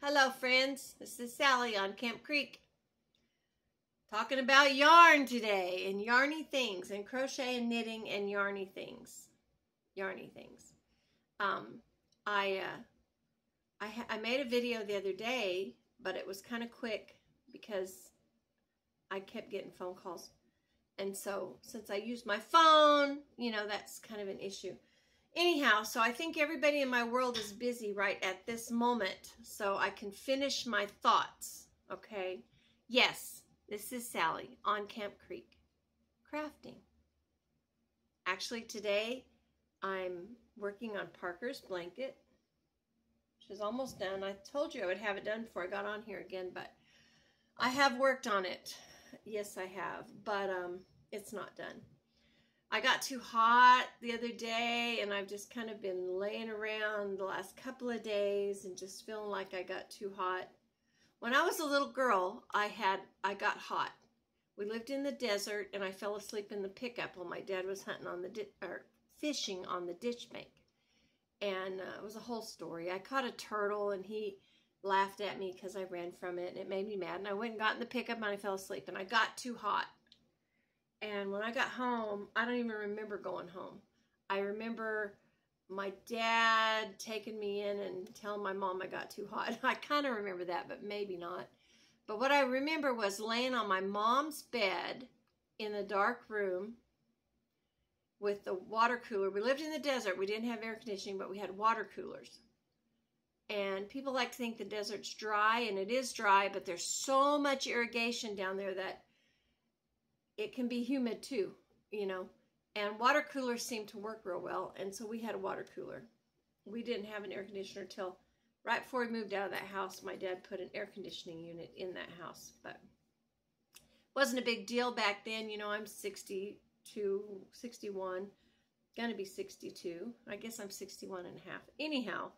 Hello friends, this is Sally on Camp Creek. Talking about yarn today and yarny things and crochet and knitting and yarny things. I made a video the other day, but it was kind of quick because I kept getting phone calls. And so since I used my phone, that's kind of an issue. Anyhow, so I think everybody in my world is busy right at this moment, so I can finish my thoughts, okay? Yes, this is Sally on Camp Creek, crafting. Actually, today I'm working on Parker's blanket. She's almost done. I told you I would have it done before I got on here again, but I have worked on it. Yes, I have, but it's not done. I got too hot the other day, and I've just kind of been laying around the last couple of days and just feeling like I got too hot. When I was a little girl, I got hot. We lived in the desert, and I fell asleep in the pickup while my dad was hunting on fishing on the ditch bank. And it was a whole story. I caught a turtle, and he laughed at me because I ran from it, and it made me mad. And I went and got in the pickup, and I fell asleep, and I got too hot. And when I got home, I don't even remember going home. I remember my dad taking me in and telling my mom I got too hot. I kind of remember that, but maybe not. But what I remember was laying on my mom's bed in the dark room with the water cooler. We lived in the desert. We didn't have air conditioning, but we had water coolers. And people like to think the desert's dry, and it is dry, but there's so much irrigation down there that it can be humid too, and water coolers seem to work real well. And so we had a water cooler. We didn't have an air conditioner till right before we moved out of that house. My dad put an air conditioning unit in that house, but it wasn't a big deal back then. I'm 62, 61, gonna be 62. I guess I'm 61 and a half. Anyhow,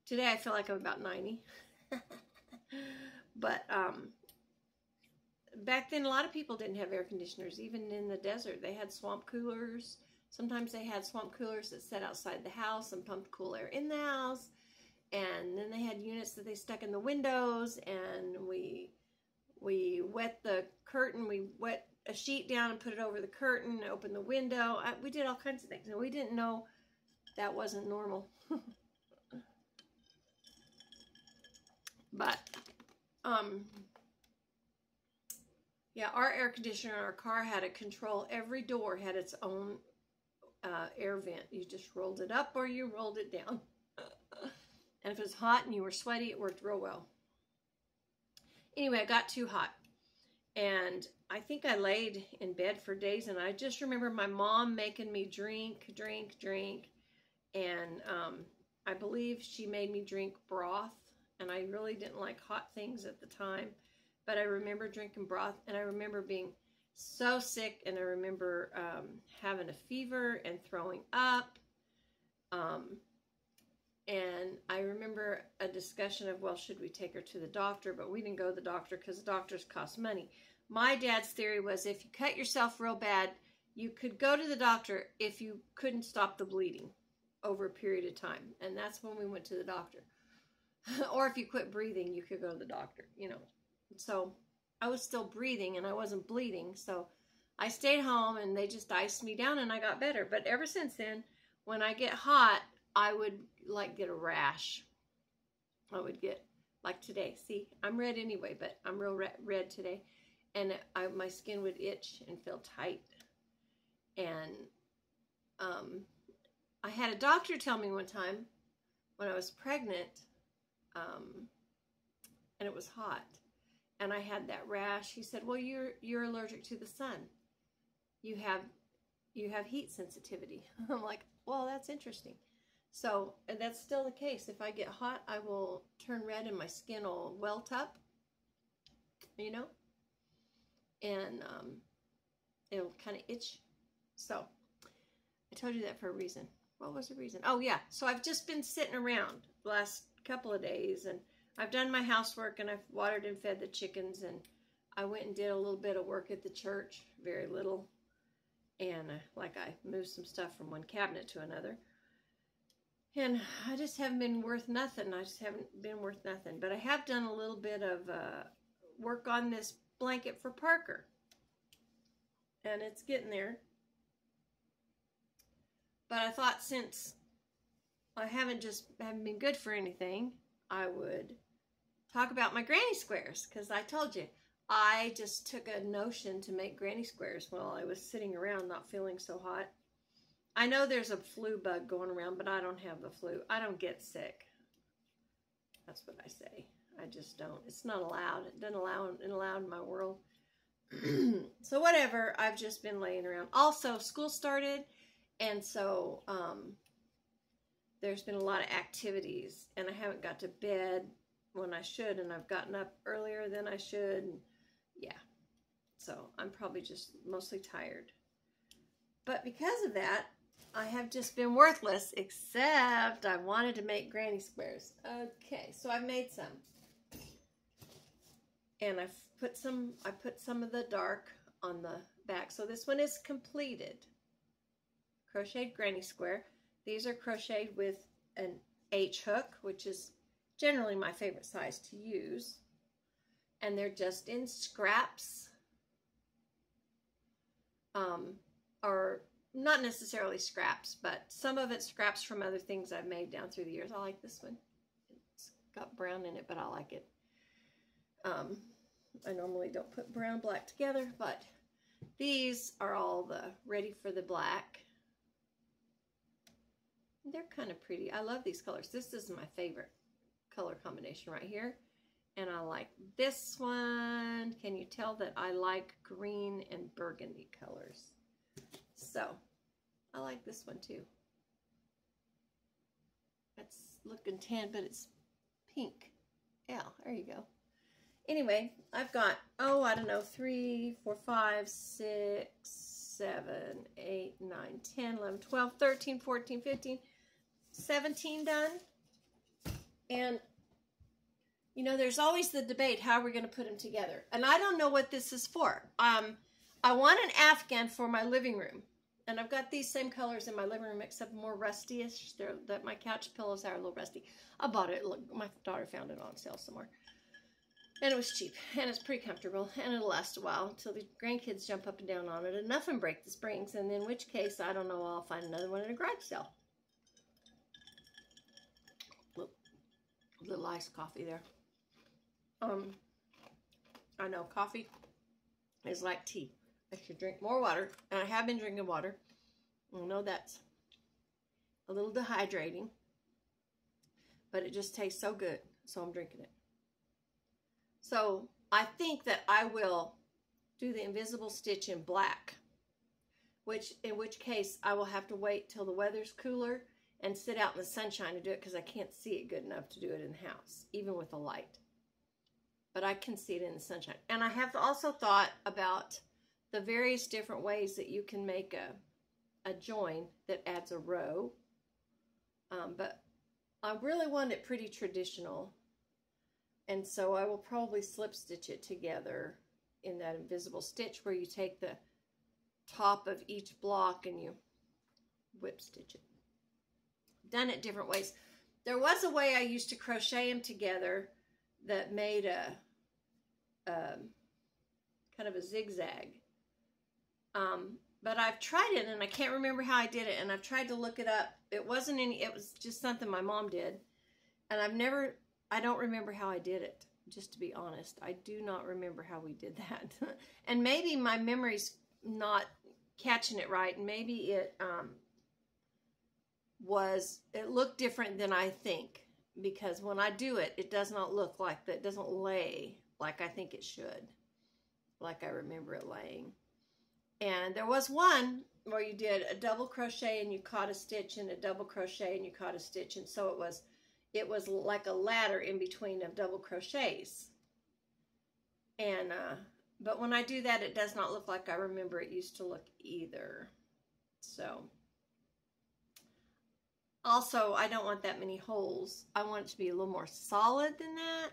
today I feel like I'm about 90. But, back then, a lot of people didn't have air conditioners, even in the desert. They had swamp coolers. Sometimes they had swamp coolers that sat outside the house and pumped cool air in the house. And then they had units that they stuck in the windows, and we wet the curtain. We wet a sheet down and put it over the curtain, open the window. We did all kinds of things, and we didn't know that wasn't normal. But, yeah, our air conditioner in our car had a control. Every door had its own air vent. You just rolled it up or you rolled it down. And if it was hot and you were sweaty, it worked real well. Anyway, I got too hot. And I think I laid in bed for days. And I just remember my mom making me drink. And I believe she made me drink broth. And I really didn't like hot things at the time. But I remember drinking broth, and I remember being so sick, and I remember having a fever and throwing up. And I remember a discussion of, well, should we take her to the doctor? But we didn't go to the doctor because the doctors cost money. My dad's theory was if you cut yourself real bad, you could go to the doctor if you couldn't stop the bleeding over a period of time. And that's when we went to the doctor. Or if you quit breathing, you could go to the doctor, So I was still breathing and I wasn't bleeding. So I stayed home and they just iced me down and I got better. But ever since then, when I get hot, I would get a rash. I would get, like today. See, I'm red anyway, but I'm real red today. And my skin would itch and feel tight. And I had a doctor tell me one time when I was pregnant, and it was hot. And I had that rash. He said, well, you're allergic to the sun. You have heat sensitivity. I'm like, well, that's interesting. So, and that's still the case. If I get hot, I will turn red and my skin will welt up, and it'll kind of itch. So, I told you that for a reason. What was the reason? Oh, yeah. So, I've just been sitting around the last couple of days, and I've done my housework, and I've watered and fed the chickens, and I went and did a little bit of work at the church, very little, and I moved some stuff from one cabinet to another. And I just haven't been worth nothing. I just haven't been worth nothing. But I have done a little bit of work on this blanket for Parker. And it's getting there. But I thought since I haven't been good for anything, I would talk about my granny squares. Because I told you, I just took a notion to make granny squares while I was sitting around not feeling so hot. I know there's a flu bug going around, but I don't have the flu. I don't get sick. That's what I say. I just don't. It's not allowed. It doesn't allow in my world. So whatever. I've just been laying around. Also, school started, and so there's been a lot of activities, and I haven't got to bed when I should, and I've gotten up earlier than I should. And yeah. So I'm probably just mostly tired. But because of that, I have just been worthless, except I wanted to make granny squares. Okay, so I've made some. And I put some of the dark on the back. So this one is completed. Crocheted granny square. These are crocheted with an H hook, which is generally my favorite size to use. And they're just in scraps. Or not necessarily scraps, but some of it's scraps from other things I've made down through the years. I like this one. It's got brown in it, but I like it. I normally don't put brown black together, but these are all the ready for the black. They're kind of pretty. I love these colors. This is my favorite color combination right here. And I like this one. Can you tell that I like green and burgundy colors? So, I like this one too. It's looking tan, but it's pink. Yeah, there you go. Anyway, I've got, I don't know, 3, 4, 5, 6, 7, 8, 9, 10, 11, 12, 13, 14, 15, 17 done. And, you know, there's always the debate, how we're going to put them together. And I don't know what this is for. I want an Afghan for my living room. And I've got these same colors in my living room, except more rusty-ish. My couch pillows are a little rusty. I bought it. Look, my daughter found it on sale somewhere. And it was cheap. And it's pretty comfortable. And it'll last a while until the grandkids jump up and down on it enough and break the springs. And in which case, I don't know, I'll find another one in a garage sale. Look, a little iced coffee there. I know, coffee is like tea. I should drink more water, and I have been drinking water. I know that's a little dehydrating, but it just tastes so good, so I'm drinking it. So I think that I will do the invisible stitch in black, in which case I will have to wait till the weather's cooler and sit out in the sunshine to do it, because I can't see it good enough to do it in the house, even with a light. But I can see it in the sunshine. And I have also thought about the various different ways that you can make a join that adds a row. But I really want it pretty traditional. And so I will probably slip stitch it together in that invisible stitch, where you take the top of each block and you whip stitch it. Done it different ways. There was a way I used to crochet them together that made a kind of a zigzag. But I've tried it and I can't remember how I did it, and I've tried to look it up. It was just something my mom did. And I don't remember how I did it, just to be honest. I do not remember how we did that. And maybe my memory's not catching it right. And maybe it looked different than I think. Because when I do it, it does not look like that. It doesn't lay like I think it should. Like I remember it laying. And there was one where you did a double crochet and you caught a stitch, and a double crochet and you caught a stitch. And so it was like a ladder in between of double crochets. And, but when I do that, it does not look like I remember it used to look either. So, also, I don't want that many holes. I want it to be a little more solid than that.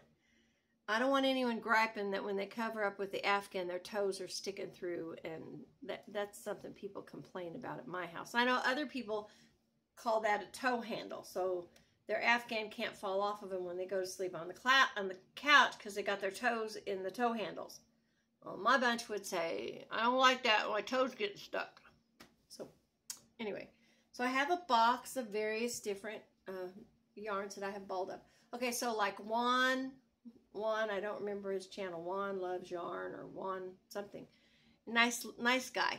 I don't want anyone griping that when they cover up with the Afghan, their toes are sticking through, and that's something people complain about at my house. I know other people call that a toe handle. So their Afghan can't fall off of them when they go to sleep on the couch because they got their toes in the toe handles. Well, my bunch would say, I don't like that. My toes get stuck. So anyway, so I have a box of various different yarns that I have balled up. Okay, so like Juan, I don't remember his channel. Juan Loves Yarn or Juan something. Nice guy.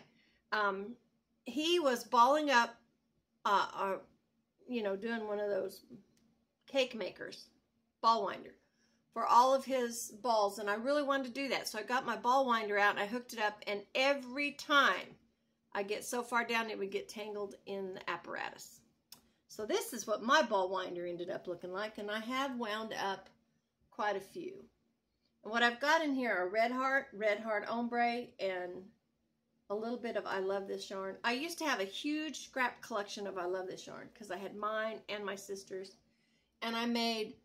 He was balling up, you know, doing one of those cake makers, ball winder, for all of his balls, and I really wanted to do that. So I got my ball winder out and I hooked it up, and every time I get so far down, it would get tangled in the apparatus. So this is what my ball winder ended up looking like, and I have wound up quite a few. And what I've got in here are red heart ombre, and a little bit of I Love This Yarn. I used to have a huge scrap collection of I Love This Yarn because I had mine and my sister's, and I made,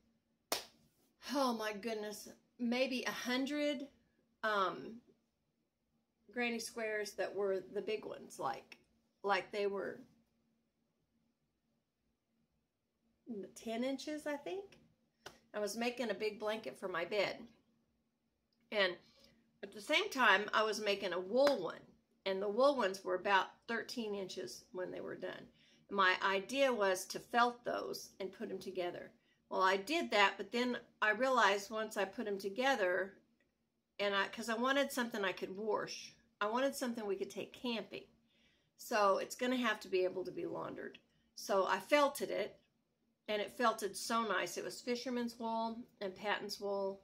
oh my goodness, maybe 100 granny squares that were the big ones, like they were 10 inches, I think. I was making a big blanket for my bed. And at the same time, I was making a wool one. And the wool ones were about 13 inches when they were done. My idea was to felt those and put them together. Well, I did that, but then I realized once I put them together, and because I wanted something I could wash. I wanted something we could take camping. So it's going to have to be able to be laundered. So I felted it, and it felted so nice. It was fisherman's wool and Patton's wool.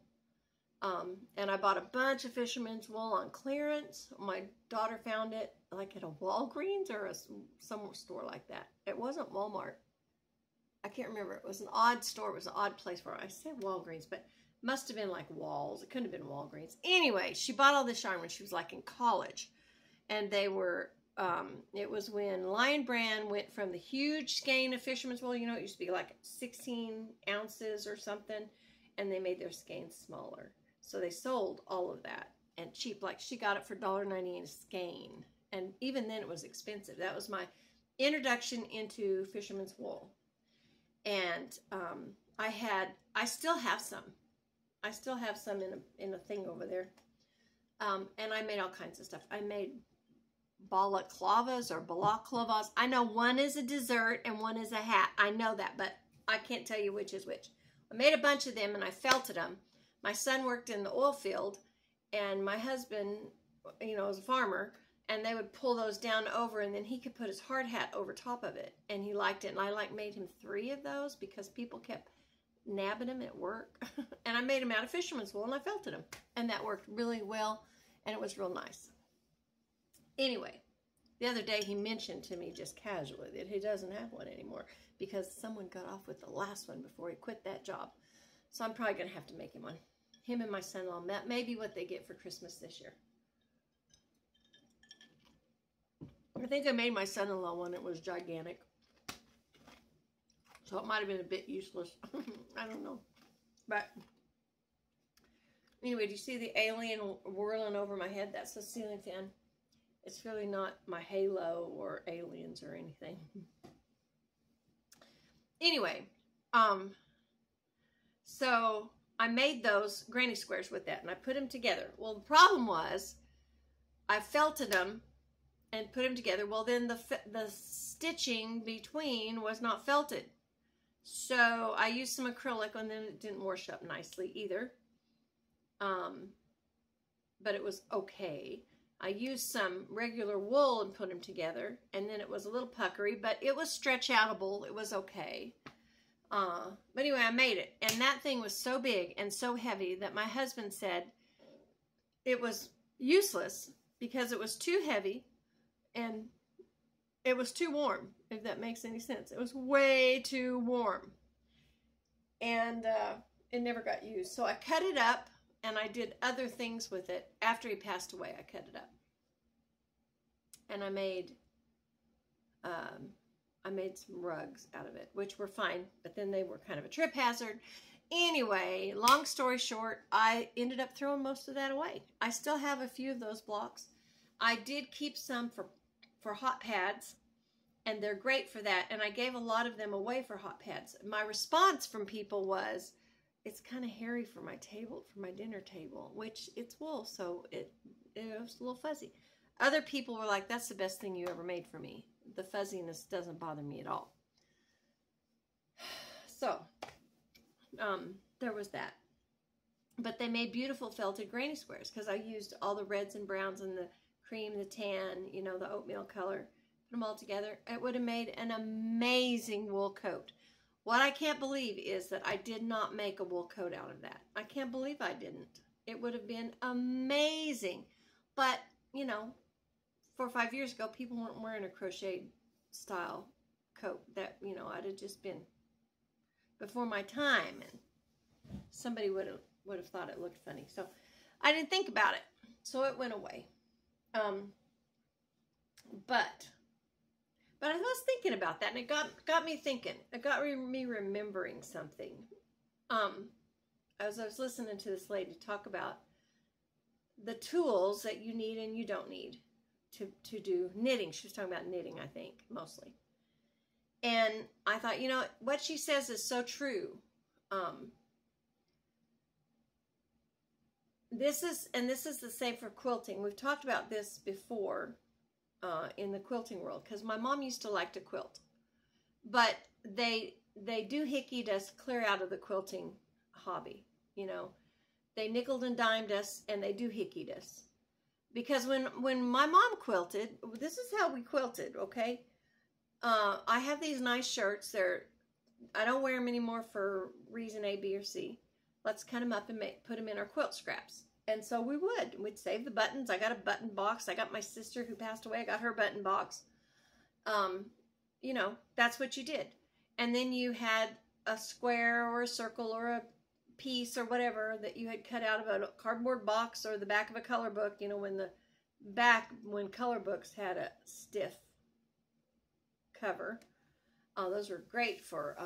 And I bought a bunch of fisherman's wool on clearance. My daughter found it like at a Walgreens or some store like that. It wasn't Walmart. I can't remember. It was an odd store. It was an odd place for it. I said Walgreens, but it must have been like Walls. It couldn't have been Walgreens. Anyway, she bought all this yarn when she was like in college. And they were, it was when Lion Brand went from the huge skein of fisherman's wool. You know, it used to be like 16 ounces or something. And they made their skeins smaller. So they sold all of that and cheap. Like she got it for $1.98 a skein. And even then it was expensive. That was my introduction into fisherman's wool. And I still have some. I still have some in a thing over there. And I made all kinds of stuff. I made balaclavas or balaclavas. I know one is a dessert and one is a hat. I know that, but I can't tell you which is which. I made a bunch of them and I felted them. My son worked in the oil field, and my husband, you know, was a farmer, and they would pull those down over, and then he could put his hard hat over top of it, and he liked it. And I made him 3 of those because people kept nabbing him at work. And I made them out of fisherman's wool, and I felted them, and that worked really well, and it was real nice. Anyway, the other day he mentioned to me just casually that he doesn't have one anymore because someone got off with the last one before he quit that job. So I'm probably going to have to make him one. Him and my son-in-law, that may be what they get for Christmas this year. I think I made my son-in-law one. It was gigantic. So it might have been a bit useless. I don't know. But anyway, do you see the alien whirling over my head? That's the ceiling fan. It's really not my halo or aliens or anything. Anyway, so I made those granny squares with that, and I put them together. Well, the problem was I felted them and put them together. Well, then the stitching between was not felted. So I used some acrylic, and then it didn't wash up nicely either. But it was okay. I used some regular wool and put them together, and then it was a little puckery, but it was stretch outable. It was okay. But anyway, I made it, and that thing was so big and so heavy that my husband said it was useless because it was too heavy and it was too warm, if that makes any sense. It was way too warm, and it never got used. So I cut it up, and I did other things with it. After he passed away, I cut it up, and I made some rugs out of it, which were fine, but then they were kind of a trip hazard. Anyway, long story short, I ended up throwing most of that away. I still have a few of those blocks. I did keep some for hot pads, And they're great for that. And I gave a lot of them away for hot pads. My response from people was, it's kind of hairy for my table, for my dinner table, which it's wool, so it was a little fuzzy. Other people were like, that's the best thing you ever made for me. The fuzziness doesn't bother me at all. So, there was that. But they made beautiful felted granny squares because I used all the reds and browns and the cream, the tan, you know, the oatmeal color. Put them all together. It would have made an amazing wool coat. What I can't believe is that I did not make a wool coat out of that. I can't believe I didn't. It would have been amazing. But, you know, 4 or 5 years ago, people weren't wearing a crocheted style coat. That, you know, I'd have just been before my time. And somebody would have thought it looked funny. So I didn't think about it. So it went away. But I was thinking about that, and it got me thinking. It got me remembering something. As I was listening to this lady talk about the tools that you need and you don't need to do knitting. She was talking about knitting, I think, mostly. And I thought, you know, what she says is so true. This is the same for quilting. We've talked about this before. In the quilting world, because my mom used to like to quilt, but they do hickeyed us clear out of the quilting hobby. You know, they nickeled and dimed us, and they do hickeyed us, because when my mom quilted, this is how we quilted. Okay, I have these nice shirts. I don't wear them anymore for reason A, B, or C. Let's cut them up and put them in our quilt scraps. And so we'd save the buttons. I got a button box. I got my sister who passed away. I got her button box. You know, that's what you did. And then you had a square or a circle or a piece or whatever that you had cut out of a cardboard box or the back of a color book. You know, when color books had a stiff cover. Those were great for,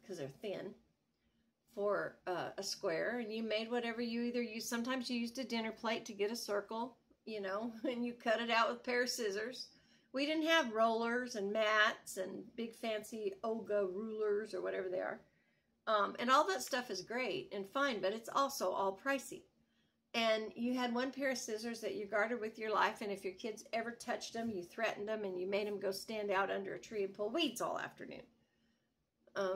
because they're thin. For a square, and you made whatever you either used. Sometimes you used a dinner plate to get a circle, you know, and you cut it out with a pair of scissors. We didn't have rollers and mats and big fancy Olga rulers or whatever they are. And all that stuff is great and fine, but it's also all pricey. And you had one pair of scissors that you guarded with your life, and if your kids ever touched them, you threatened them, and you made them go stand out under a tree and pull weeds all afternoon.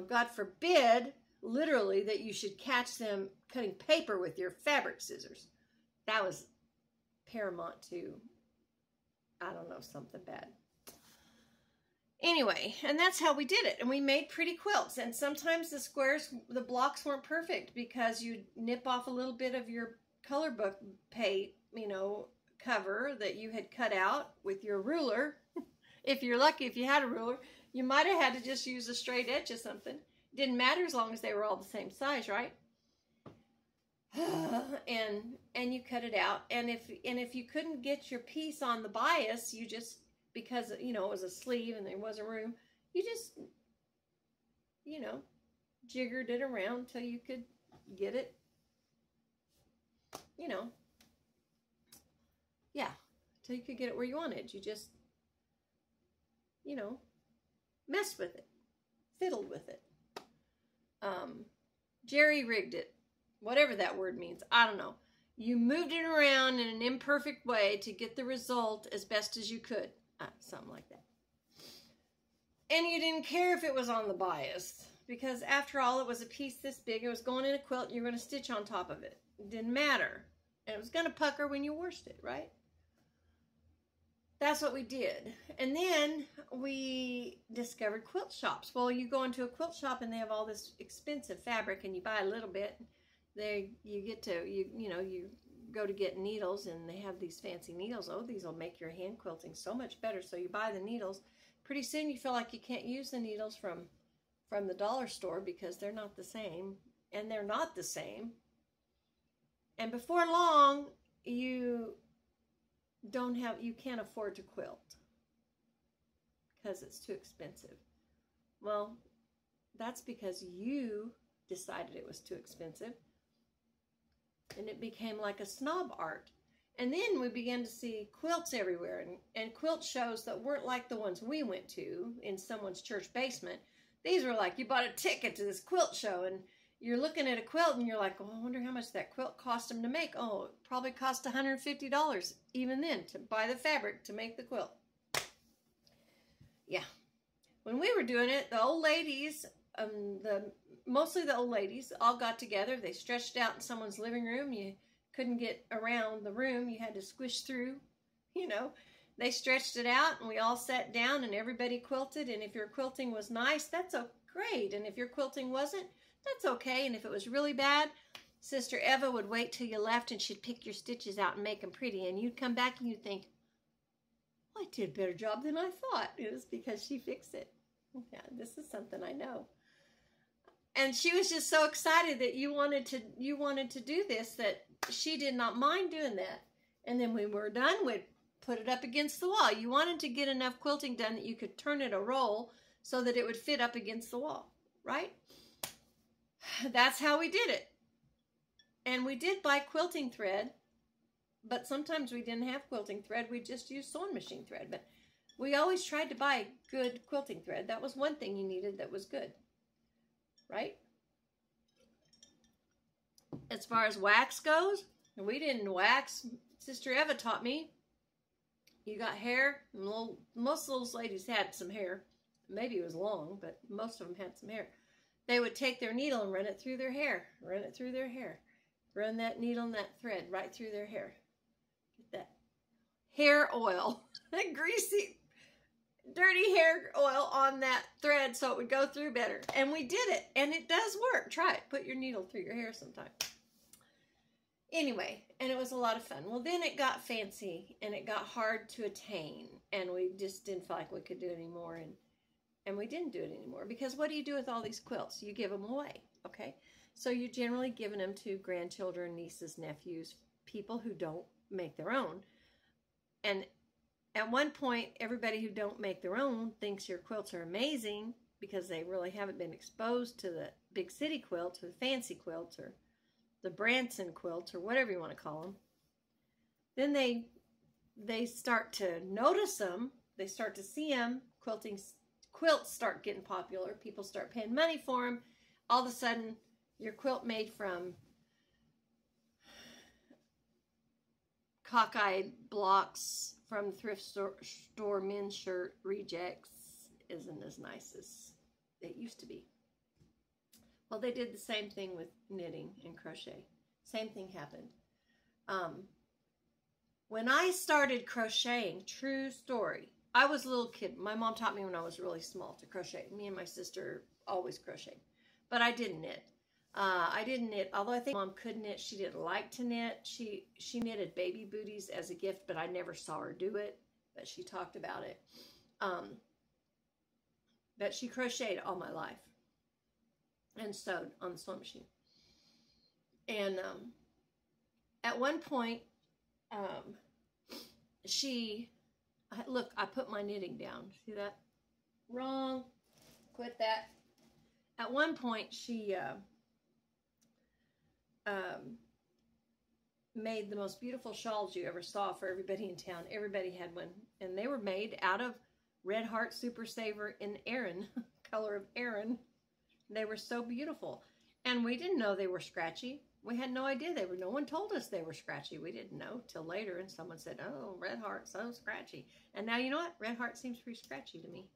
God forbid, literally, that you should catch them cutting paper with your fabric scissors. That was paramount to, I don't know, something bad. Anyway, and that's how we did it. And we made pretty quilts. And sometimes the squares, the blocks weren't perfect because you'd nip off a little bit of your color book you know, cover that you had cut out with your ruler. If you're lucky, if you had a ruler, you might have had to just use a straight edge of something. Didn't matter as long as they were all the same size, right? And you cut it out. And if you couldn't get your piece on the bias, you just, because, you know, it was a sleeve and there wasn't room, you just, you know, jiggered it around till you could get it, you know, yeah, till you could get it where you wanted. You just, you know, messed with it, fiddled with it. Jerry-rigged it, whatever that word means, I don't know. You moved it around in an imperfect way to get the result as best as you could. Something like that. And you didn't care if it was on the bias, because after all, it was a piece this big. It was going in a quilt, and you were going to stitch on top of it. It didn't matter. And it was going to pucker when you washed it, right? That's what we did. And then we discovered quilt shops. Well, you go into a quilt shop and they have all this expensive fabric, and you buy a little bit. You go to get needles, and they have these fancy needles. Oh, these will make your hand quilting so much better. So you buy the needles. Pretty soon you feel like you can't use the needles from the dollar store because they're not the same. And they're not the same. And before long, you can't afford to quilt because it's too expensive. Well, that's because you decided it was too expensive, and it became like a snob art. And then we began to see quilts everywhere, and quilt shows that weren't like the ones we went to in someone's church basement. These were like, you bought a ticket to this quilt show, and you're looking at a quilt, and you're like, oh, I wonder how much that quilt cost them to make. Oh, it probably cost $150 even then to buy the fabric to make the quilt. Yeah. When we were doing it, the old ladies, mostly the old ladies, all got together. They stretched out in someone's living room. You couldn't get around the room. You had to squish through, you know. They stretched it out, and we all sat down, and everybody quilted. And if your quilting was nice, that's great. And if your quilting wasn't, that's okay. And if it was really bad, Sister Eva would wait till you left, and she'd pick your stitches out and make them pretty. And you'd come back, and you'd think, well, I did a better job than I thought. It was because she fixed it. Yeah, this is something I know. And she was just so excited that you wanted to do this, that she did not mind doing that. And then when we were done, we'd put it up against the wall. You wanted to get enough quilting done that you could turn it a roll so that it would fit up against the wall, right? That's how we did it. And we did buy quilting thread, but sometimes we didn't have quilting thread. We just used sewing machine thread. But we always tried to buy good quilting thread. That was one thing you needed that was good, right? As far as wax goes, we didn't wax. Sister Eva taught me. You got hair. Most of those ladies had some hair. Maybe it was long, but most of them had some hair. They would take their needle and run it through their hair. Run it through their hair. Run that needle and that thread right through their hair. Get that hair oil. That greasy, dirty hair oil on that thread so it would go through better. And we did it. And it does work. Try it. Put your needle through your hair sometime. Anyway, and it was a lot of fun. Well, then it got fancy and it got hard to attain. And we just didn't feel like we could do it anymore. And we didn't do it anymore. Because what do you do with all these quilts? You give them away. Okay? So you're generally giving them to grandchildren, nieces, nephews, people who don't make their own. And at one point, everybody who don't make their own thinks your quilts are amazing because they really haven't been exposed to the big city quilts or the fancy quilts or the Branson quilts or whatever you want to call them. Then they start to notice them. They start to see them. Quilts start getting popular. People start paying money for them. All of a sudden, your quilt made from cockeyed blocks from thrift store men's shirt rejects isn't as nice as it used to be. Well, they did the same thing with knitting and crochet. Same thing happened. When I started crocheting, true story, I was a little kid. My mom taught me when I was really small to crochet. Me and my sister always crocheted. But I didn't knit. I didn't knit, although I think Mom could knit. She didn't like to knit. She knitted baby booties as a gift, but I never saw her do it. But she talked about it. But she crocheted all my life and sewed on the sewing machine. And at one point, look, I put my knitting down. See that? Wrong. Quit that. At one point, she made the most beautiful shawls you ever saw for everybody in town. Everybody had one. And they were made out of Red Heart Super Saver in Aran, color of Aran. They were so beautiful. And we didn't know they were scratchy. We had no idea they were. No one told us they were scratchy. We didn't know till later. And someone said, oh, Red Heart, so scratchy. And now you know what? Red Heart seems pretty scratchy to me.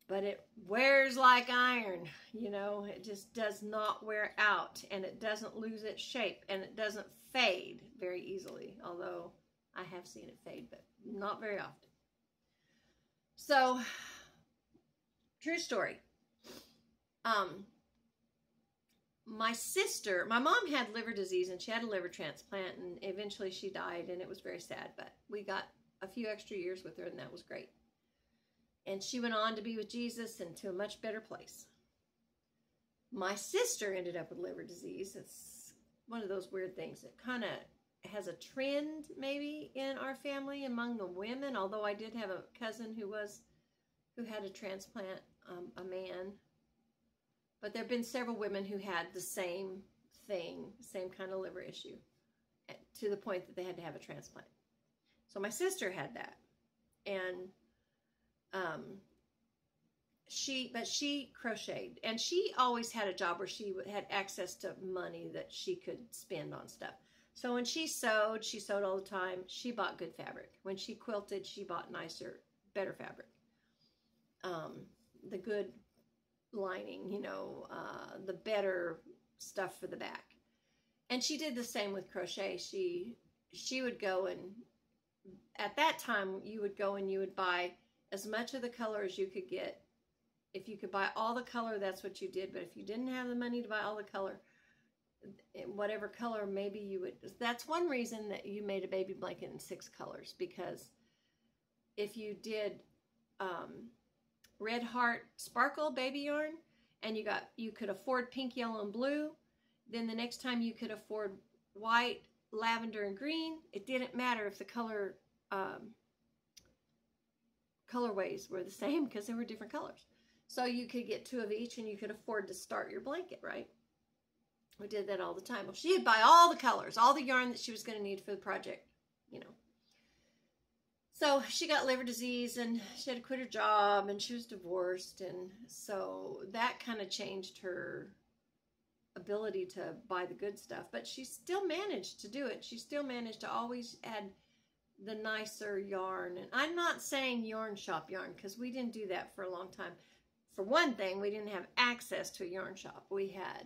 But it wears like iron, you know. It just does not wear out. And it doesn't lose its shape. And it doesn't fade very easily. Although I have seen it fade, but not very often. So, true story. My mom had liver disease and she had a liver transplant and eventually she died and it was very sad, but we got a few extra years with her and that was great. And she went on to be with Jesus and to a much better place. My sister ended up with liver disease. It's one of those weird things. It kind of has a trend maybe in our family among the women, although I did have a cousin who had a transplant, a man. But there have been several women who had the same thing, same kind of liver issue. to the point that they had to have a transplant. So my sister had that. And she crocheted. And she always had a job where she had access to money that she could spend on stuff. So when she sewed all the time. She bought good fabric. When she quilted, she bought nicer, better fabric. The good lining, you know, the better stuff for the back. And she did the same with crochet. She would go, and at that time you would go and you would buy as much of the color as you could get. If you could buy all the color, that's what you did. But if you didn't have the money to buy all the color, whatever color, maybe you would. That's one reason that you made a baby blanket in 6 colors, because if you did Red Heart Sparkle baby yarn and you could afford pink, yellow, and blue, then the next time you could afford white, lavender, and green. It didn't matter if the colorways were the same, because they were different colors. So you could get 2 of each and you could afford to start your blanket, right? We did that all the time. Well, she'd buy all the colors, all the yarn that she was going to need for the project, you know. So she got liver disease and she had to quit her job and she was divorced. And so that kind of changed her ability to buy the good stuff. But she still managed to do it. She still managed to always add the nicer yarn. And I'm not saying yarn shop yarn, because we didn't do that for a long time. For one thing, we didn't have access to a yarn shop. We had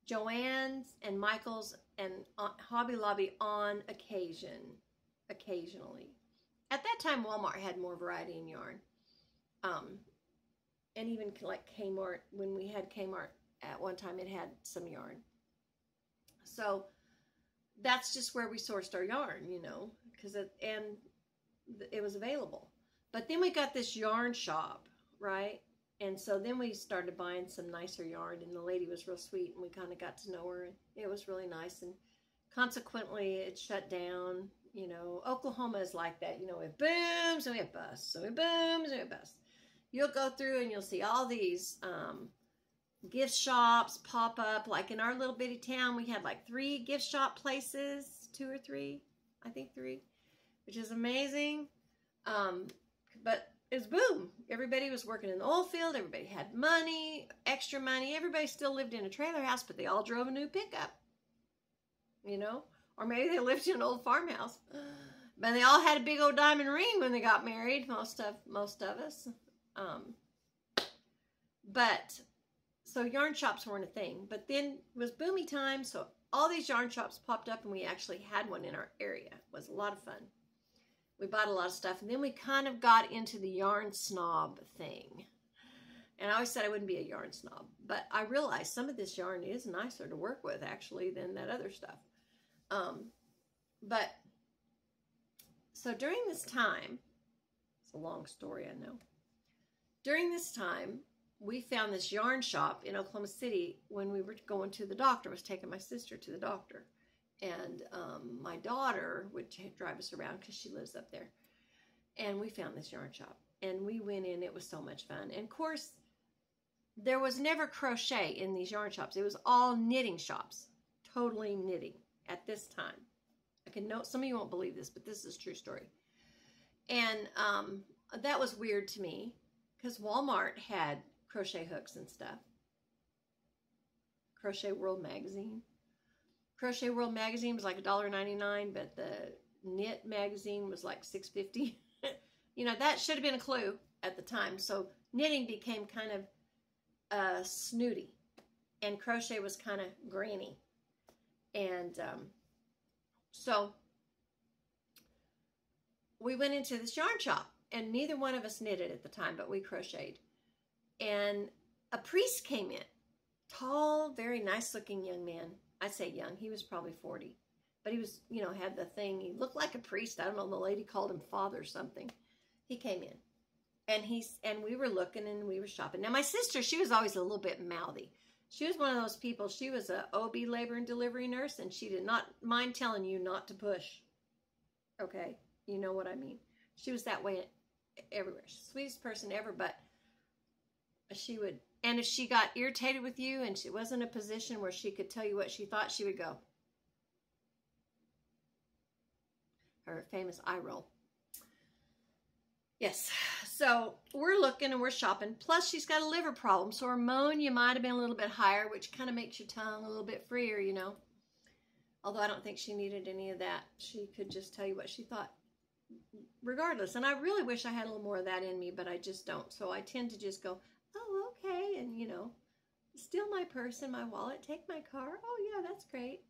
Joann's and Michael's and Hobby Lobby on occasionally. At that time, Walmart had more variety in yarn. And even like Kmart, when we had Kmart at one time, it had some yarn. So that's just where we sourced our yarn, you know, because it was available. But then we got this yarn shop, right? And so then we started buying some nicer yarn, and the lady was real sweet, and we kind of got to know her, and it was really nice. And consequently, it shut down. You know, Oklahoma is like that. You know, we have booms and we have busts. So we have booms and we have busts. You'll go through and you'll see all these gift shops pop up. Like in our little bitty town, we had like 3 gift shop places, 2 or 3, I think 3, which is amazing. But it was boom. Everybody was working in the oil field. Everybody had money, extra money. Everybody still lived in a trailer house, but they all drove a new pickup, you know? Or maybe they lived in an old farmhouse. But they all had a big old diamond ring when they got married, most of us. But, so yarn shops weren't a thing. But then it was boomy time, so all these yarn shops popped up, and we actually had one in our area. It was a lot of fun. We bought a lot of stuff, and then we kind of got into the yarn snob thing. And I always said I wouldn't be a yarn snob, but I realized some of this yarn is nicer to work with, actually, than that other stuff. But, so during this time, it's a long story, I know. During this time, we found this yarn shop in Oklahoma City when we were going to the doctor. I was taking my sister to the doctor. And my daughter would drive us around because she lives up there. And we found this yarn shop. And we went in. It was so much fun. And, of course, there was never crochet in these yarn shops. It was all knitting shops. Totally knitting at this time. I can know some of you won't believe this, but this is a true story. And that was weird to me because Walmart had crochet hooks and stuff. Crochet World magazine. Crochet World magazine was like $1.99, but the knit magazine was like $6.50. You know, that should have been a clue at the time. So knitting became kind of snooty, and crochet was kind of granny. And so we went into this yarn shop, and neither one of us knitted at the time, but we crocheted. And a priest came in, tall, very nice looking young man. I say young, he was probably 40, but he was, you know, had the thing. He looked like a priest. I don't know, the lady called him father or something. He came in, and we were looking and we were shopping. Now my sister, she was always a little bit mouthy. She was one of those people. She was a OB, labor and delivery nurse, and she did not mind telling you not to push. Okay, you know what I mean. She was that way everywhere. She's the sweetest person ever, but she would. And if she got irritated with you and she wasn't in a position where she could tell you what she thought, she would go. her famous eye roll. Yes, so we're looking and we're shopping. Plus, she's got a liver problem, so her ammonia might have been a little bit higher, which kind of makes your tongue a little bit freer, you know. Although I don't think she needed any of that. She could just tell you what she thought regardless. And I really wish I had a little more of that in me, but I just don't. So I tend to just go, oh, okay, and, you know, steal my purse and my wallet, take my car. Oh, yeah, that's great.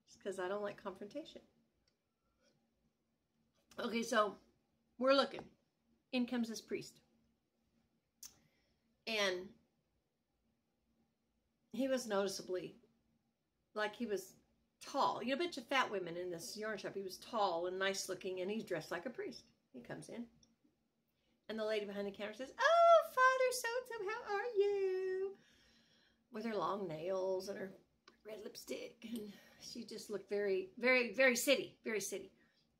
Just because I don't like confrontation. Okay, so we're looking. In comes this priest. And he was noticeably, like he was tall. You know, a bunch of fat women in this yarn shop. He was tall and nice looking, and he's dressed like a priest. He comes in. And the lady behind the counter says, oh, Father so-and-so, how are you? With her long nails and her red lipstick. And she just looked very, very, very city. Very city.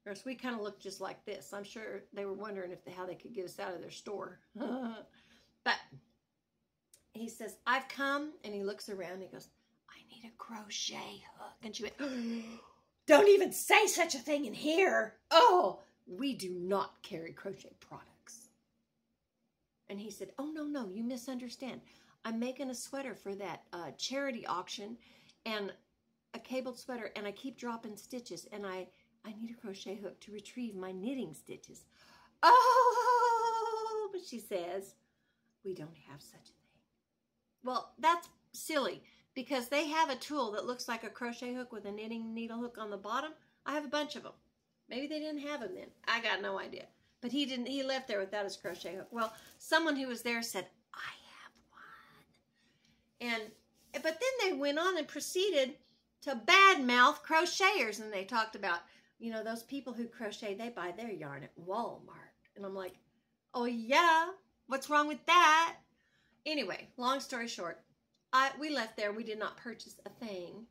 Whereas we kind of looked just like this. I'm sure they were wondering how they could get us out of their store. But he says, I've come, and he looks around and he goes, I need a crochet hook. And she went, don't even say such a thing in here. Oh, we do not carry crochet products. And he said, oh, no, you misunderstand. I'm making a sweater for that charity auction, and a cabled sweater, and I keep dropping stitches, and I need a crochet hook to retrieve my knitting stitches. Oh, but she says, we don't have such a thing. Well, that's silly, because they have a tool that looks like a crochet hook with a knitting needle hook on the bottom. I have a bunch of them. Maybe they didn't have them then. I got no idea. But he left there without his crochet hook. Well, someone who was there said, I have one. But then they went on and proceeded to badmouth crocheters, and they talked about, you know, those people who crochet, they buy their yarn at Walmart. And I'm like, oh yeah, what's wrong with that? Anyway, long story short, we left there. We did not purchase a thing.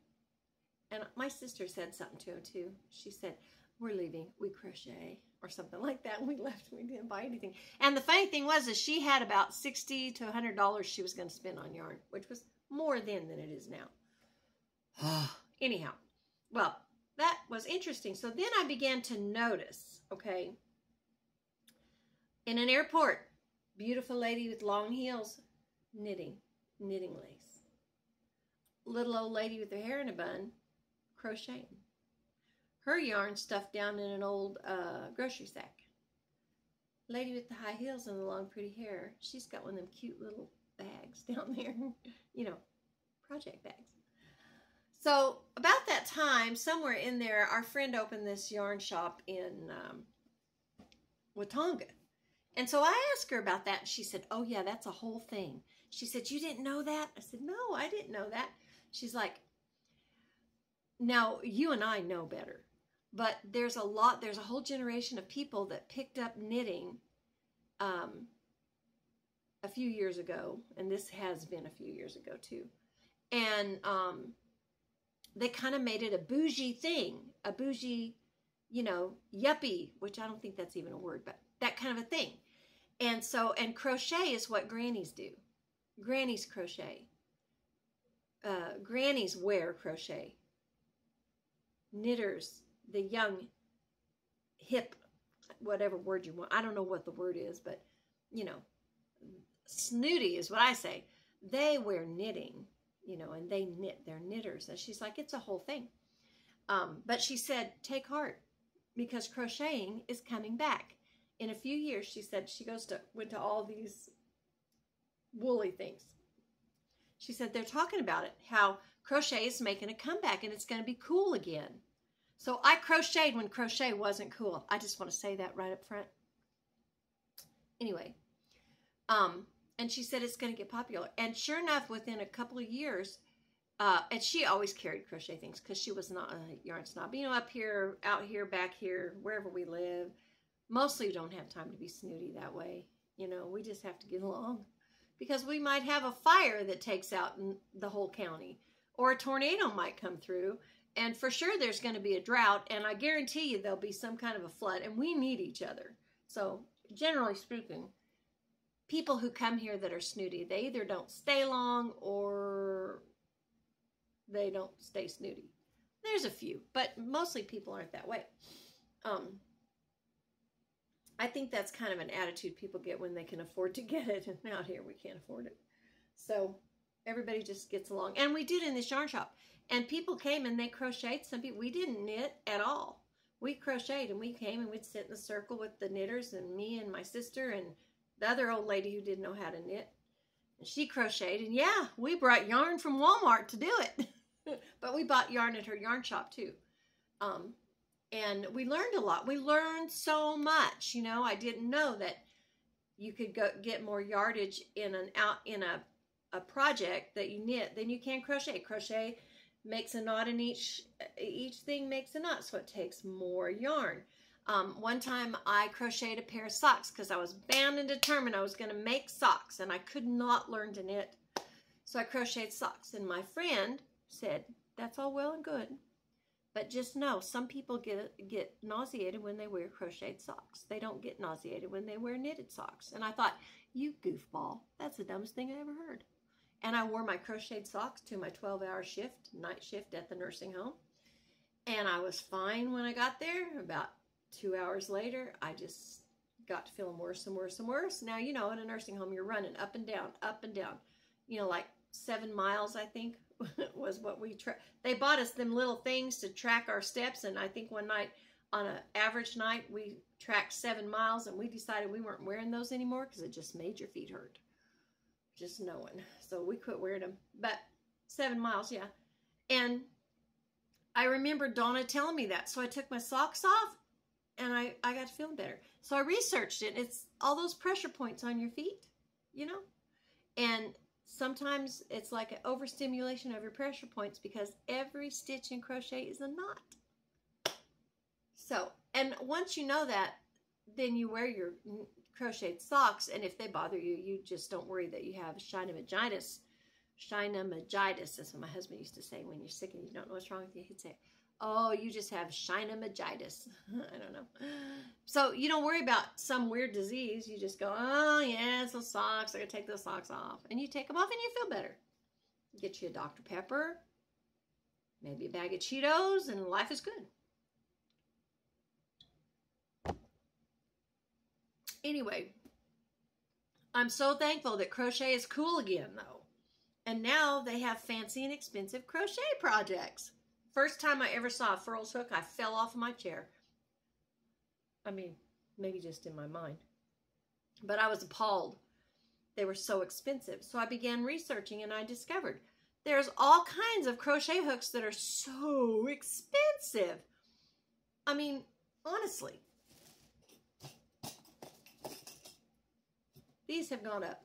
And my sister said something to him too. She said, we're leaving. We crochet or something like that. And we left. We didn't buy anything. And the funny thing was is she had about $60 to $100 she was going to spend on yarn, which was more then than it is now. Anyhow, well, that was interesting. So then I began to notice, okay, in an airport, beautiful lady with long heels, knitting lace. Little old lady with her hair in a bun, crocheting. Her yarn stuffed down in an old grocery sack. Lady with the high heels and the long pretty hair, she's got one of them cute little bags down there, you know, project bags. So about that time, somewhere in there, our friend opened this yarn shop in Watonga. And so I asked her about that, and she said, oh yeah, that's a whole thing. She said, you didn't know that? I said, no, I didn't know that. She's like, now you and I know better, but there's a whole generation of people that picked up knitting a few years ago, and this has been a few years ago too. And they kind of made it a bougie thing, a bougie, you know, yuppie, which I don't think that's even a word, but that kind of a thing. And so, and crochet is what grannies do. Grannies crochet. Grannies wear crochet. Knitters, the young, hip, whatever word you want. I don't know what the word is, but, you know, snooty is what I say. They wear knitting. You know, and they knit, they're knitters. And she's like, it's a whole thing. But she said, take heart, because crocheting is coming back. In a few years, she said, she went to all these woolly things. She said, they're talking about it, how crochet is making a comeback and it's going to be cool again. So I crocheted when crochet wasn't cool. I just want to say that right up front. Anyway, and she said it's going to get popular. And sure enough, within a couple of years, and she always carried crochet things because she was not a yarn snob. You know, up here, out here, back here, wherever we live, mostly we don't have time to be snooty that way. You know, we just have to get along because we might have a fire that takes out the whole county, or a tornado might come through. And for sure there's going to be a drought, and I guarantee you there'll be some kind of a flood, and we need each other. So generally speaking, people who come here that are snooty, they either don't stay long or they don't stay snooty. There's a few, but mostly people aren't that way. I think that's kind of an attitude people get when they can afford to get it, and out here we can't afford it. So everybody just gets along. And we did in this yarn shop. And people came and they crocheted. Some people, we didn't knit at all. We crocheted, and we came and we'd sit in a circle with the knitters and me and my sister and the other old lady who didn't know how to knit. And she crocheted. And yeah, we brought yarn from Walmart to do it. But we bought yarn at her yarn shop too. And we learned a lot. We learned so much. You know, I didn't know that you could go get more yardage in a project that you knit than you can crochet. Crochet makes a knot in each thing makes a knot, so it takes more yarn. One time I crocheted a pair of socks because I was bound and determined I was going to make socks, and I could not learn to knit. So I crocheted socks, and my friend said, that's all well and good, but just know some people get nauseated when they wear crocheted socks. They don't get nauseated when they wear knitted socks. And I thought, you goofball, that's the dumbest thing I ever heard. And I wore my crocheted socks to my 12-hour shift, night shift at the nursing home. And I was fine when I got there. About 2 hours later, I just got to feeling worse and worse and worse. Now, you know, in a nursing home, you're running up and down, up and down. You know, like 7 miles, I think, was what we they bought us them little things to track our steps, and I think one night, on an average night, we tracked 7 miles, and we decided we weren't wearing those anymore because it just made your feet hurt. Just knowing. So we quit wearing them. But 7 miles, yeah. And I remember Donna telling me that, so I took my socks off, and I got to feeling better. So I researched it. It's all those pressure points on your feet, you know, and sometimes it's like an overstimulation of your pressure points because every stitch in crochet is a knot. So, and once you know that, then you wear your crocheted socks, and if they bother you, you just don't worry that you have shinamagitis. Shinamagitis, that's what my husband used to say when you're sick and you don't know what's wrong with you. He'd say, oh, you just have shinamagitis. I don't know. So you don't worry about some weird disease. You just go, oh, yeah, it's those socks. I got to take those socks off. And you take them off and you feel better. Get you a Dr. Pepper, maybe a bag of Cheetos, and life is good. Anyway, I'm so thankful that crochet is cool again, though. And now they have fancy and expensive crochet projects. First time I ever saw a furls hook, I fell off of my chair. I mean, maybe just in my mind. But I was appalled. They were so expensive. So I began researching, and I discovered there's all kinds of crochet hooks that are so expensive. I mean, honestly. These have gone up.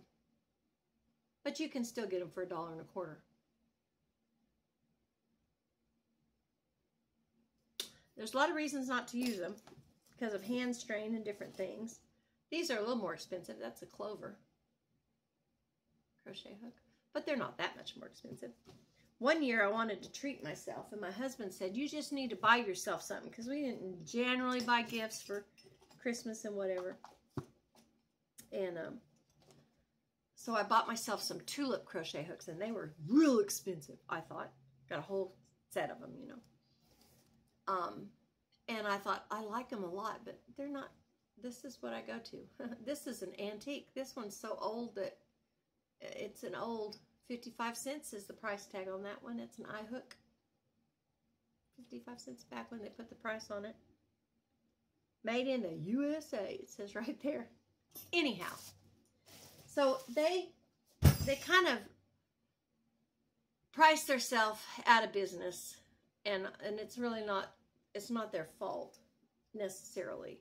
But you can still get them for $1.25. There's a lot of reasons not to use them because of hand strain and different things. These are a little more expensive. That's a Clover crochet hook, but they're not that much more expensive. One year I wanted to treat myself, and my husband said, you just need to buy yourself something, because we didn't generally buy gifts for Christmas and whatever. And so I bought myself some tulip crochet hooks, and they were real expensive, I thought. Got a whole set of them, you know. And I thought, I like them a lot, but they're not, this is what I go to. This is an antique. This one's so old that it's an old 55 cents is the price tag on that one. It's an eye hook. 55 cents back when they put the price on it. Made in the USA, it says right there. Anyhow, so they kind of priced themselves out of business, and it's really not, it's not their fault necessarily,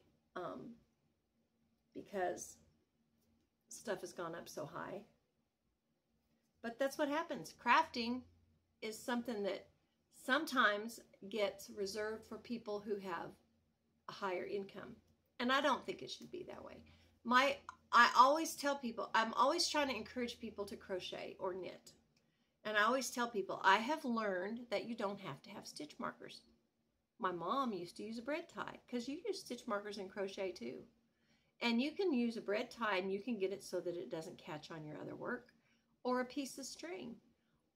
because stuff has gone up so high. But that's what happens. Crafting is something that sometimes gets reserved for people who have a higher income. And I don't think it should be that way. I always tell people, I'm always trying to encourage people to crochet or knit. And I always tell people, I have learned that you don't have to have stitch markers. My mom used to use a bread tie, because you use stitch markers in crochet too. And you can use a bread tie, and you can get it so that it doesn't catch on your other work, or a piece of string,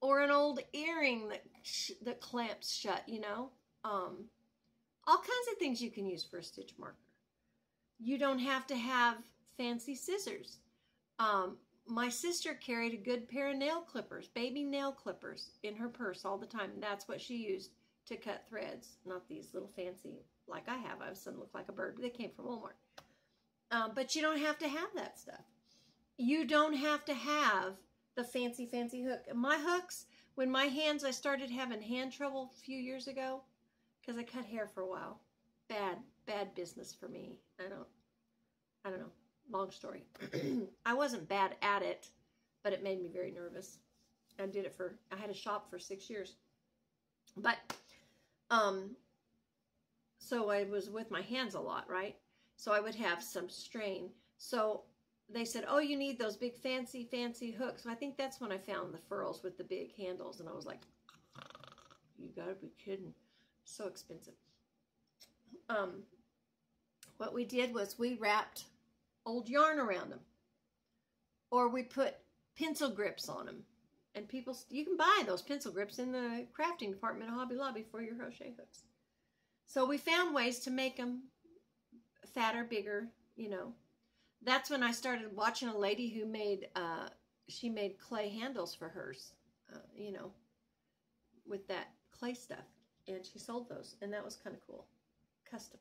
or an old earring that clamps shut, you know. All kinds of things you can use for a stitch marker. You don't have to have fancy scissors. My sister carried a good pair of nail clippers, baby nail clippers, in her purse all the time. That's what she used to cut threads, not these little fancy, like I have. I have some look like a bird. They came from Walmart. But you don't have to have that stuff. You don't have to have the fancy hook. My hooks, when my hands, I started having hand trouble a few years ago because I cut hair for a while. Bad business for me. I don't know. Long story. I wasn't bad at it, but it made me very nervous. I had a shop for 6 years. But, so I was with my hands a lot, right? So I would have some strain. So they said, oh, you need those big fancy hooks. So I think that's when I found the furls with the big handles. And I was like, you gotta be kidding. So expensive. What we did was we wrapped old yarn around them, or we put pencil grips on them. And you can buy those pencil grips in the crafting department of Hobby Lobby for your crochet hooks. So we found ways to make them fatter, bigger, you know. That's when I started watching a lady who made, she made clay handles for hers, you know, with that clay stuff. And she sold those, and that was kind of cool, custom.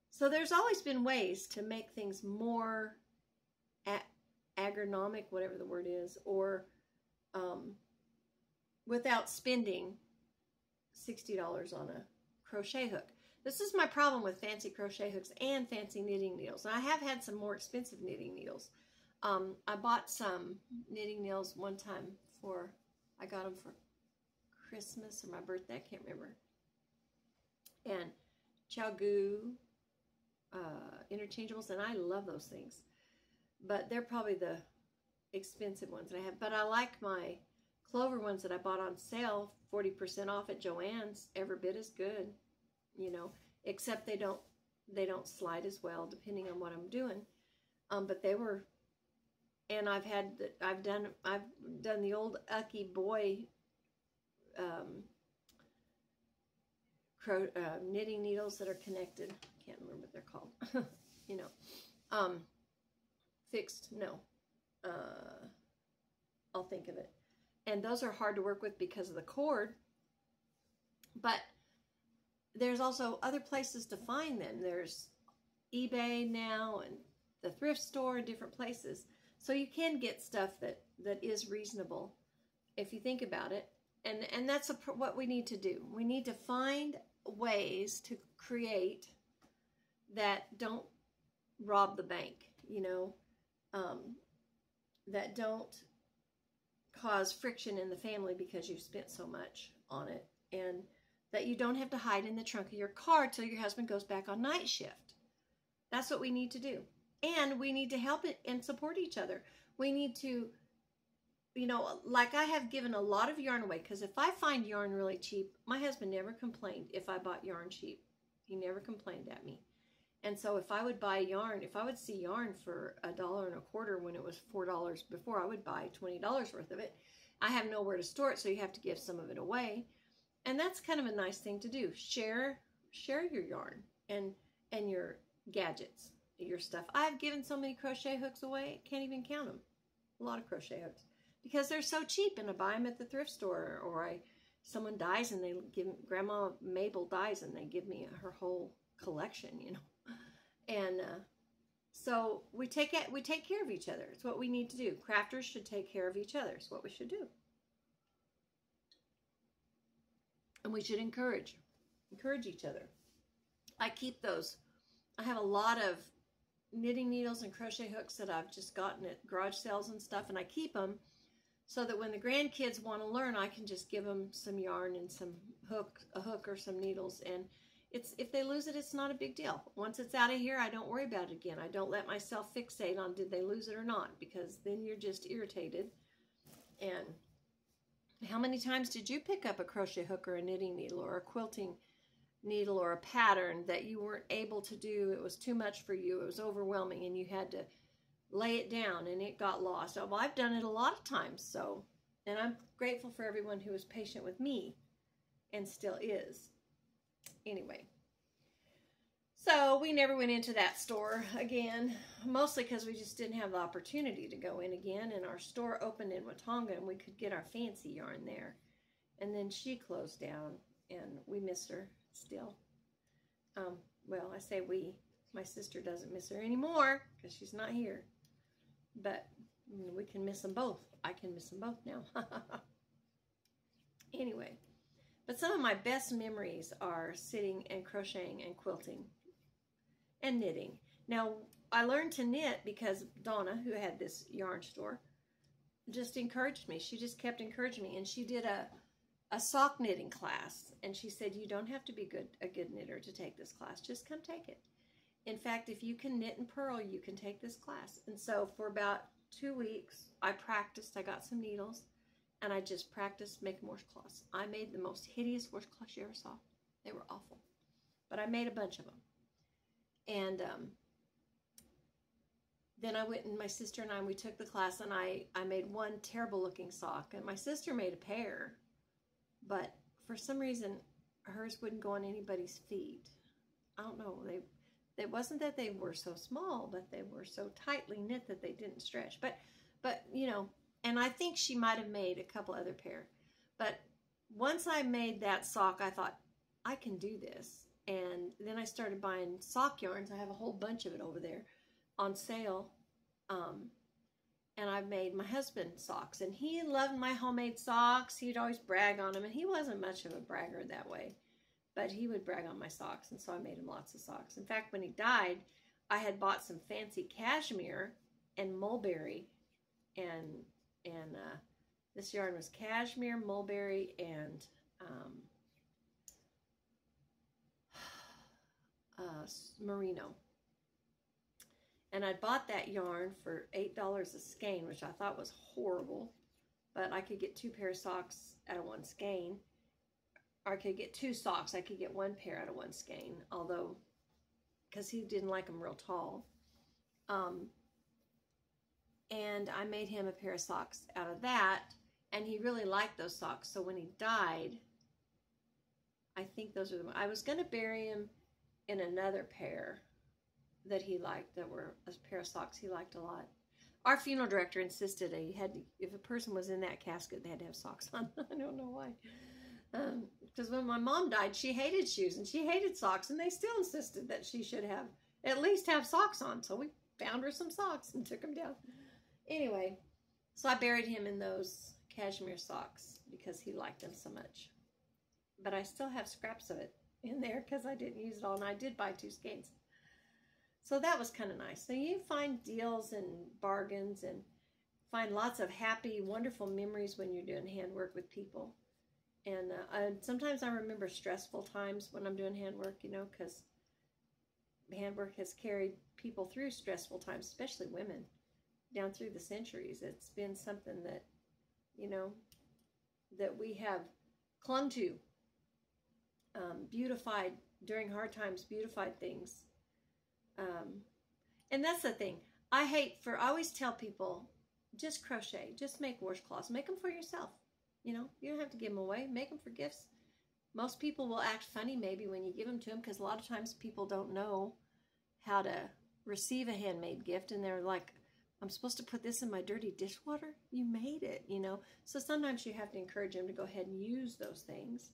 So there's always been ways to make things more agronomic, whatever the word is, or without spending $60 on a crochet hook. This is my problem with fancy crochet hooks and fancy knitting needles. And I have had some more expensive knitting needles. I bought some knitting needles one time I got them for Christmas or my birthday, I can't remember. And Chow-Goo interchangeables, and I love those things. But they're probably the expensive ones that I have. But I like my Clover ones that I bought on sale, 40% off at Joann's, every bit as good, you know, except they don't slide as well depending on what I'm doing. But they were, and I've done the old Ucky Boy knitting needles that are connected. Can't remember what they're called. You know, fixed. No, I'll think of it. And those are hard to work with because of the cord. But there's also other places to find them. There's eBay now and the thrift store and different places. So you can get stuff that is reasonable if you think about it. And that's what we need to do. We need to find ways to create that don't rob the bank, you know, that don't cause friction in the family because you've spent so much on it, and that you don't have to hide in the trunk of your car till your husband goes back on night shift. That's what we need to do. And we need to help it and support each other. We need to, you know, like I have given a lot of yarn away, because if I find yarn really cheap, my husband never complained if I bought yarn cheap. He never complained at me. And so if I would buy yarn, if I would see yarn for $1.25 when it was $4 before, I would buy $20 worth of it. I have nowhere to store it, so you have to give some of it away. And that's kind of a nice thing to do. Share your yarn and your gadgets, your stuff. I've given so many crochet hooks away, I can't even count them. A lot of crochet hooks. Because they're so cheap, and I buy them at the thrift store, or someone dies and they give, Grandma Mabel dies and they give me her whole collection, you know. And so we take care of each other. It's what we need to do. Crafters should take care of each other. It's what we should do. And we should encourage each other. I keep those. I have a lot of knitting needles and crochet hooks that I've just gotten at garage sales and stuff, and I keep them so that when the grandkids want to learn, I can just give them some yarn and a hook or some needles, and if they lose it, it's not a big deal. Once it's out of here, I don't worry about it again. I don't let myself fixate on did they lose it or not, because then you're just irritated. And how many times did you pick up a crochet hook or a knitting needle or a quilting needle or a pattern that you weren't able to do? It was too much for you. It was overwhelming, and you had to lay it down, and it got lost. Well, I've done it a lot of times, so, and I'm grateful for everyone who was patient with me and still is. Anyway, So we never went into that store again, mostly because we just didn't have the opportunity to go in again. And our store opened in Watonga, and we could get our fancy yarn there. And then she closed down, and we miss her still. Well, I say we. My sister doesn't miss her anymore because she's not here. But we can miss them both. I can miss them both now. Anyway, but some of my best memories are sitting and crocheting and quilting and knitting. Now, I learned to knit because Donna, who had this yarn store, just encouraged me. She just kept encouraging me. And she did a sock knitting class. And she said, you don't have to be a good knitter to take this class. Just come take it. In fact, if you can knit and purl, you can take this class. And so for about 2 weeks, I practiced. I got some needles, and I just practiced making washcloths. I made the most hideous washcloths you ever saw. They were awful. But I made a bunch of them. And then I went, and my sister and we took the class, and I made one terrible looking sock. And my sister made a pair, but for some reason, hers wouldn't go on anybody's feet. I don't know. It wasn't that they were so small, but they were so tightly knit that they didn't stretch. But you know, and I think she might have made a couple other pair. But once I made that sock, I thought, I can do this. And then I started buying sock yarns. I have a whole bunch of it over there on sale. And I've made my husband socks. And he loved my homemade socks. He'd always brag on them. And he wasn't much of a bragger that way. But he would brag on my socks, and so I made him lots of socks. In fact, when he died, I had bought some fancy cashmere and mulberry, and this yarn was cashmere, mulberry, and merino. And I bought that yarn for $8 a skein, which I thought was horrible, but I could get 2 pair of socks out of 1 skein. Or I could get 2 socks. I could get 1 pair out of 1 skein, although, because he didn't like them real tall. And I made him a pair of socks out of that, and he really liked those socks. So when he died, I think those are the ones. I was going to bury him in another pair that he liked, that were a pair of socks he liked a lot. Our funeral director insisted that if a person was in that casket, they had to have socks on. I don't know why. Because when my mom died, she hated shoes and she hated socks, and they still insisted that she should at least have socks on. So we found her some socks and took them down. Anyway, so I buried him in those cashmere socks because he liked them so much. But I still have scraps of it in there because I didn't use it all, and I did buy 2 skeins. So that was kind of nice. So you find deals and bargains and find lots of happy, wonderful memories when you're doing handwork with people. And sometimes I remember stressful times when I'm doing handwork, you know, because handwork has carried people through stressful times, especially women, down through the centuries. It's been something that, you know, that we have clung to, beautified during hard times, beautified things. And that's the thing. I always tell people, just crochet, just make washcloths, make them for yourself. You know, you don't have to give them away. Make them for gifts. Most people will act funny maybe when you give them to them, because a lot of times people don't know how to receive a handmade gift, and they're like, I'm supposed to put this in my dirty dishwater? You made it, you know. So sometimes you have to encourage them to go ahead and use those things.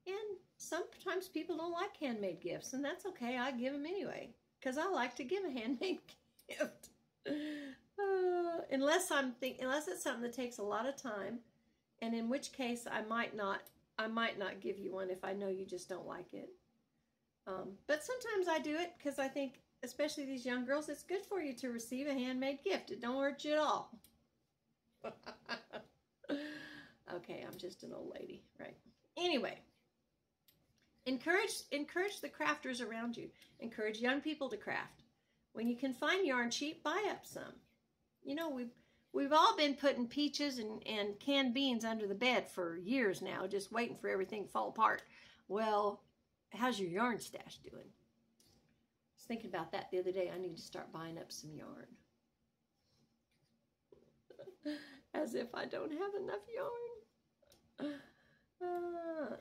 And sometimes people don't like handmade gifts, and that's okay. I give them anyway, because I like to give a handmade gift. Unless it's something that takes a lot of time. And in which case, I might not give you one if I know you just don't like it. But sometimes I do it because I think, especially these young girls, it's good for you to receive a handmade gift. It don't hurt you at all. Okay, I'm just an old lady, right? Anyway, encourage the crafters around you. Encourage young people to craft. When you can find yarn cheap, buy up some. You know, We've all been putting peaches and canned beans under the bed for years now, just waiting for everything to fall apart. Well, how's your yarn stash doing? I was thinking about that the other day. I need to start buying up some yarn. As if I don't have enough yarn.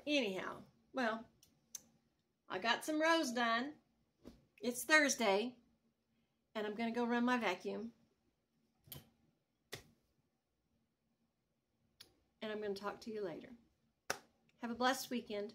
Anyhow, well, I got some rows done. It's Thursday, and I'm going to go run my vacuum. And I'm going to talk to you later. Have a blessed weekend.